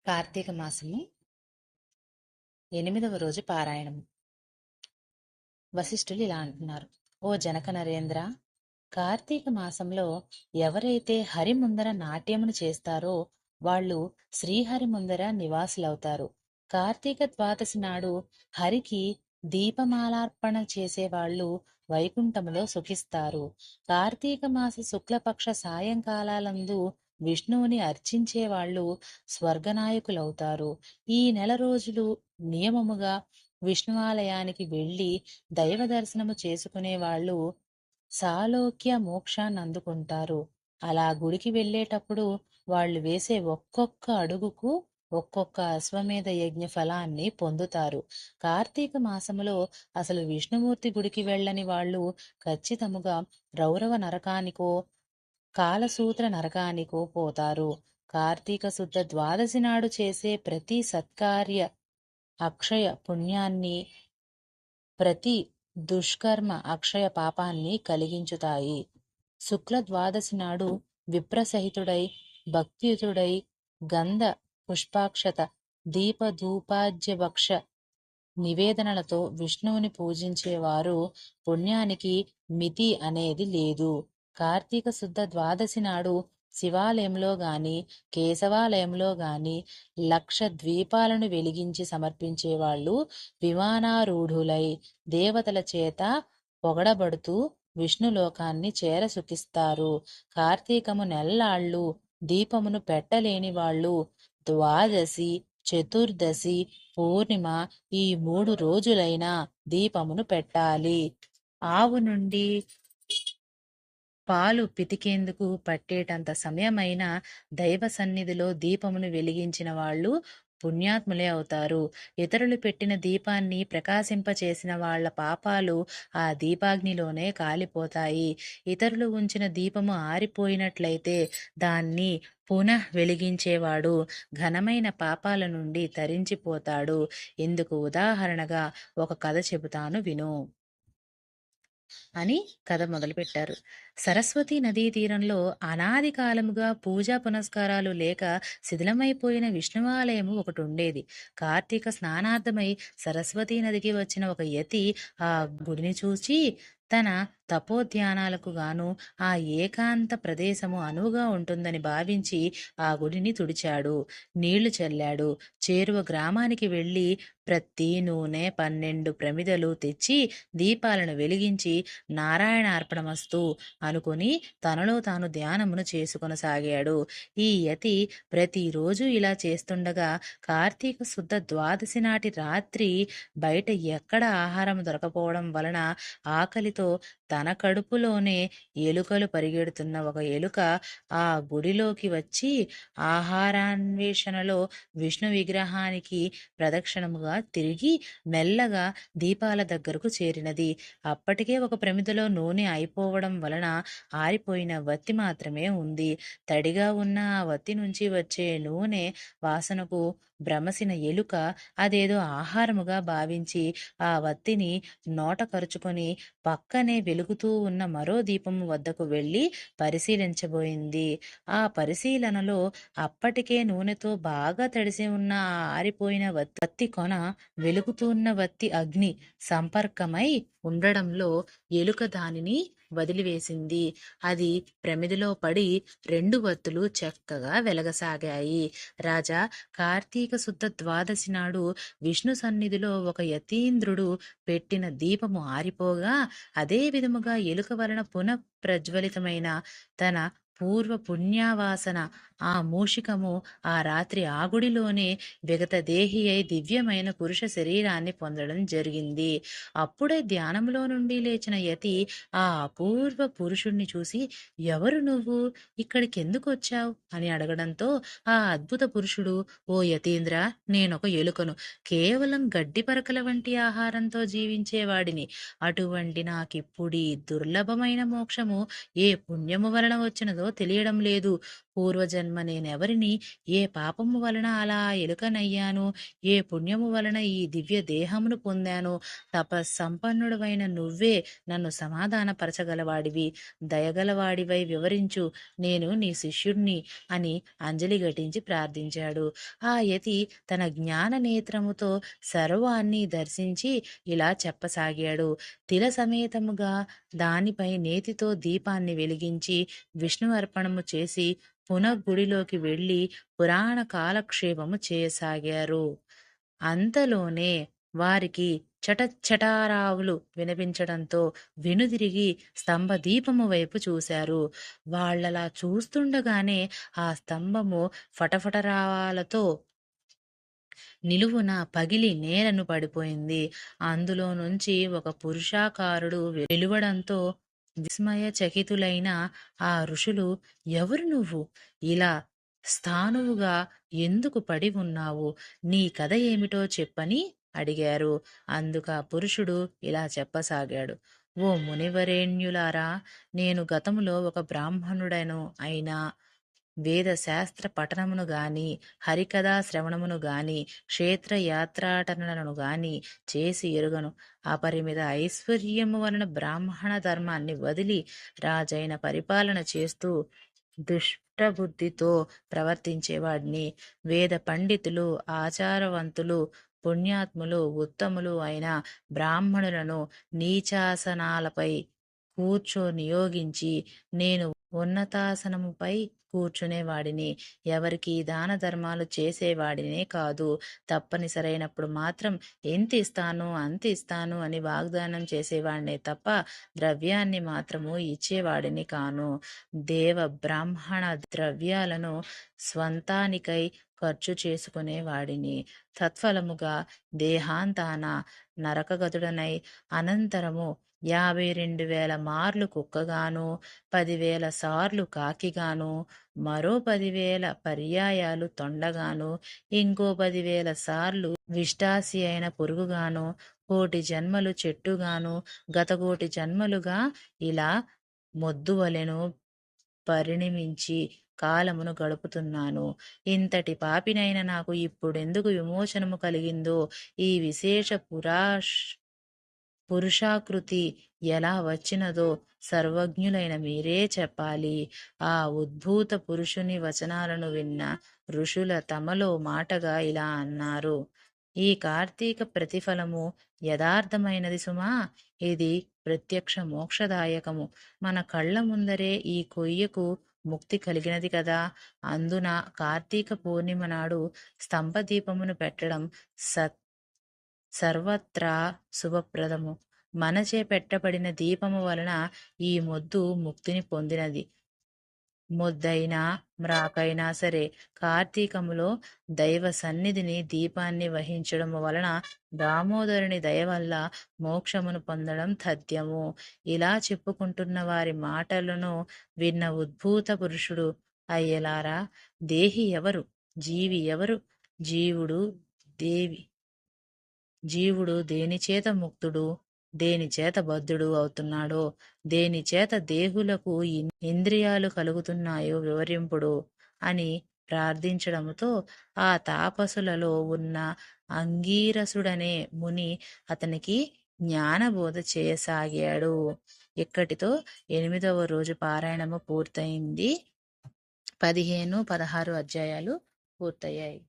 కార్తీక మాసము 8వ రోజు పారాయణము. వశిష్ఠులు ఇలా అంటున్నారు: ఓ జనక నరేంద్ర, కార్తీక మాసంలో ఎవరైతే హరి ముందర నాట్యమును చేస్తారో వాళ్ళు శ్రీహరి ముందర నివాసులవుతారు. కార్తీక ద్వాదశి నాడు హరికి దీపమాలార్పణ చేసేవాళ్లు వైకుంఠములో సుఖిస్తారు. కార్తీక మాస శుక్లపక్ష సాయంకాలాలందు విష్ణువుని అర్చించేవాళ్లు స్వర్గనాయకులవుతారు. ఈ నెల రోజులు నియమముగా విష్ణువాలయానికి వెళ్లి దైవ దర్శనము చేసుకునే వాళ్ళు సాలోక్య మోక్షాన్ని అందుకుంటారు. అలా గుడికి వెళ్ళేటప్పుడు వాళ్ళు వేసే ఒక్కొక్క అడుగుకు ఒక్కొక్క అశ్వమేధ యజ్ఞ ఫలాన్ని పొందుతారు. కార్తీక మాసములో అసలు విష్ణుమూర్తి గుడికి వెళ్ళని వాళ్ళు ఖచ్చితముగా రౌరవ నరకానికో కాలసూత్ర నరకానికో పోతారు. కార్తీక శుద్ధ ద్వాదశి నాడు చేసే ప్రతి సత్కార్య అక్షయ పుణ్యాన్ని, ప్రతి దుష్కర్మ అక్షయ పాపాన్ని కలిగించుతాయి. శుక్ల ద్వాదశి నాడు విప్రసహితుడై భక్తియుతుడై గంధ పుష్పాక్షత దీపధూపాజ్యభక్ష నివేదనలతో విష్ణువుని పూజించేవారు పుణ్యానికి మితి అనేది లేదు. కార్తీక శుద్ధ ద్వాదశి నాడు శివాలయంలో గాని కేశవాలయంలో గాని 1,00,000 ద్వీపాలను వెలిగించి సమర్పించేవాళ్ళు విమానారూఢులై దేవతల చేత పొగడబడుతూ విష్ణులోకాన్ని చేర సుఖిస్తారు. కార్తీకము నెల్లాళ్ళు దీపమును పెట్టలేని వాళ్ళు ద్వాదశి, చతుర్దశి, పూర్ణిమ ఈ 3 రోజులైనా దీపమును పెట్టాలి. ఆవు నుండి పాలు పితికేందుకు పట్టేటంత సమయమైనా దైవ సన్నిధిలో దీపమును వెలిగించిన వాళ్ళు పుణ్యాత్ములే అవుతారు. ఇతరులు పెట్టిన దీపాన్ని ప్రకాశింపచేసిన వాళ్ల పాపాలు ఆ దీపాగ్నిలోనే కాలిపోతాయి. ఇతరులు ఉంచిన దీపము ఆరిపోయినట్లయితే దాన్ని పునః వెలిగించేవాడు ఘనమైన పాపాల నుండి తరించిపోతాడు. ఇందుకు ఉదాహరణగా ఒక కథ చెబుతాను విను అని కథ మొదలుపెట్టారు. సరస్వతీ నదీ తీరంలో అనాది కాలముగా పూజా పునస్కారాలు లేక శిథిలమైపోయిన విష్ణువాలయము ఒకటి ఉండేది. కార్తీక స్నానార్థమై సరస్వతీ నదికి వచ్చిన ఒక యతి ఆ గుడిని చూచి తన తపోధ్యానాలకు గాను ఆ ఏకాంత ప్రదేశము అనువుగా ఉంటుందని భావించి ఆ గుడిని తుడిచాడు, నీళ్లు చల్లాడు. చేరువ గ్రామానికి వెళ్లి ప్రత్తి నూనె 12 ప్రమిదలు తెచ్చి దీపాలను వెలిగించి నారాయణార్పణమస్తు అనుకుని తనలో తాను ధ్యానమును చేసుకొనసాగాడు. ఈ యతి ప్రతిరోజు ఇలా చేస్తుండగా కార్తీక శుద్ధ ద్వాదశి నాటి రాత్రి బయట ఎక్కడ ఆహారం దొరకపోవడం వలన ఆకలితో తన కడుపులోనే ఎలుకలు పరిగెడుతున్న ఒక ఎలుక ఆ గుడిలోకి వచ్చి ఆహారాన్వేషణలో విష్ణు విగ్రహానికి ప్రదక్షిణముగా తిరిగి మెల్లగా దీపాల దగ్గరకు చేరినది. అప్పటికే ఒక ప్రమిదలో నూనె అయిపోవడం వలన ఆరిపోయిన వత్తి మాత్రమే ఉంది. తడిగా ఉన్న ఆ వత్తి నుంచి వచ్చే నూనె వాసనకు భ్రమసిన ఎలుక అదేదో ఆహారముగా భావించి ఆ వత్తిని నోట కరుచుకొని పక్కనే వెలుగుతూ ఉన్న మరో దీపము వద్దకు వెళ్లి పరిశీలించబోయింది. ఆ పరిశీలనలో అప్పటికే నూనెతో బాగా తడిసి ఉన్న ఆ ఆరిపోయిన వత్తి కొన వెలుగుతున్న వత్తి అగ్ని సంపర్కమై ఉండడంలో ఎలుక దానిని వదిలివేసింది. అది ప్రమిదిలో పడి 2 వత్తులు చక్కగా వెలగసాగాయి. రాజా, కార్తీక శుద్ధ ద్వాదశి నాడు విష్ణు సన్నిధిలో ఒక యతీంద్రుడు పెట్టిన దీపము ఆరిపోగా అదే విధముగా ఎలుక వలన పునః ప్రజ్వలితమైన తన పూర్వ పుణ్యవాసన ఆ మూషికము ఆ రాత్రి ఆ గుడిలోనే విగత దేహి అయి దివ్యమైన పురుష శరీరాన్ని పొందడం జరిగింది. అప్పుడే ధ్యానంలో నుండి లేచిన యతి ఆ అపూర్వ పురుషుణ్ణి చూసి, ఎవరు నువ్వు, ఇక్కడికి ఎందుకు వచ్చావు అని అడగడంతో ఆ అద్భుత పురుషుడు, ఓ యతీంద్ర, నేనొక ఎలుకను, కేవలం గడ్డి పరకల వంటి ఆహారంతో జీవించేవాడిని. అటువంటి నాకిప్పుడీ దుర్లభమైన మోక్షము ఏ పుణ్యము వలన వచ్చినదో తెలియడం లేదు. పూర్వజన్మ నేనెవరిని, ఏ పాపము వలన అలా ఎలుకనయ్యాను, ఏ పుణ్యము వలన ఈ దివ్య దేహమును పొందాను, తపస్సంపన్నుడవైన నువ్వే నన్ను సమాధానపరచగలవాడివి, దయగలవాడివై వివరించు, నేను నీ శిష్యుణ్ణి అని అంజలి ఘటించి ప్రార్థించాడు. ఆ యతి తన జ్ఞాన నేత్రముతో సర్వాన్ని దర్శించి ఇలా చెప్పసాగాడు. తిల సమేతముగా దానిపై నేతితో దీపాన్ని వెలిగించి విష్ణు అర్పణము చేసి పునఃగుడిలోకి వెళ్లి పురాణ కాలక్షేపము చేయసాగారు. అంతలోనే వారికి చటచటారావులు వినిపించడంతో వెనుదిరిగి స్తంభదీపము వైపు చూశారు. వాళ్ళలా చూస్తుండగానే ఆ స్తంభము ఫటఫటరావాలతో నిలువున పగిలి నేలను పడిపోయింది. అందులో నుంచి ఒక పురుషాకారుడు వెలువడంతో విస్మయచకితులైన ఆ ఋషులు, ఎవరు నువ్వు? ఇలా స్థాణువుగా ఎందుకు పడి ఉన్నావు? నీ కథ ఏమిటో చెప్పని అడిగారు. అందుకా పురుషుడు ఇలా చెప్పసాగాడు. ఓ మునివరేణ్యులారా, నేను గతములో ఒక బ్రాహ్మణుడను అయినా వేద శాస్త్ర పఠనమును గాని, హరికథా శ్రవణమును గాని, క్షేత్రయాత్రాటనలను గాని చేసి ఎరుగను. అపరిమిత ఐశ్వర్యము వలన బ్రాహ్మణ ధర్మాన్ని వదిలి రాజైన పరిపాలన చేస్తూ దుష్టబుద్ధితో ప్రవర్తించేవాడిని. వేద పండితులు, ఆచారవంతులు, పుణ్యాత్ములు, ఉత్తములు అయిన బ్రాహ్మణులను నీచాసనాలపై నియోగించి నేను ఉన్నతాసనముపై కూర్చునేవాడిని. ఎవరికీ దాన ధర్మాలు చేసేవాడినే కాదు. తప్పనిసరైనప్పుడు మాత్రం ఎంత ఇస్తాను అంత ఇస్తాను అని వాగ్దానం చేసేవాడినే తప్ప ద్రవ్యాన్ని మాత్రము ఇచ్చేవాడిని కాను. దేవ బ్రాహ్మణ ద్రవ్యాలను స్వంతానికై ఖర్చు చేసుకునేవాడిని. తత్ఫలముగా దేహాంతాన నరకగతుడనై అనంతరము 52,000 మార్లు కుక్కగాను, 10,000 సార్లు కాకిగాను, మరో 10,000 పర్యాయాలు తొండగాను, ఇంకో 10,000 సార్లు విష్టాసి అయిన పురుగుగాను, 1,000,000 జన్మలు చెట్టుగాను, గత 1,000,000 జన్మలుగా ఇలా మొద్దువలెను పరిణమించి కాలమును గడుపుతున్నాను. ఇంతటి పాపినైన నాకు ఇప్పుడెందుకు విమోచనము కలిగిందో, ఈ విశేష పురుషాకృతి ఎలా వచ్చినదో సర్వజ్ఞులైన మీరే చెప్పాలి. ఆ ఉద్భూత పురుషుని వచనాలను విన్న ఋషుల తమలో మాటగా ఇలా అన్నారు. ఈ కార్తీక ప్రతిఫలము యథార్థమైనది సుమా. ఇది ప్రత్యక్ష మోక్షదాయకము. మన కళ్ళ ముందరే ఈ కొయ్యకు ముక్తి కలిగినది కదా. అందున కార్తీక పూర్ణిమ నాడు స్తంభదీపమును పెట్టడం సర్వత్రా శుభప్రదము. మనచే పెట్టబడిన దీపము వలన ఈ మొద్దు ముక్తిని పొందినది. మొద్దైనా మ్రాకైనా సరే కార్తీకములో దైవ సన్నిధిని దీపాన్ని వహించడము వలన దామోదరుని దయ వల్ల మోక్షమును పొందడం తథ్యము. ఇలా చెప్పుకుంటున్న వారి మాటలను విన్న ఉద్భూత పురుషుడు, అయ్యలారా, దేహి ఎవరు, జీవి ఎవరు, జీవుడు దేవి జీవుడు దేనిచేత ముక్తుడు, దేనిచేత బద్ధుడు అవుతున్నాడో, దేనిచేత దేహులకు ఇంద్రియాలు కలుగుతున్నాయో వివరింపుడు అని ప్రార్థించడముతో ఆ తాపసులలో ఉన్న అంగీరసుడనే ముని అతనికి జ్ఞానబోధ చేయసాగాడు. ఇక్కడితో 8వ రోజు పారాయణము పూర్తయింది. 15, 16 అధ్యాయాలు పూర్తయ్యాయి.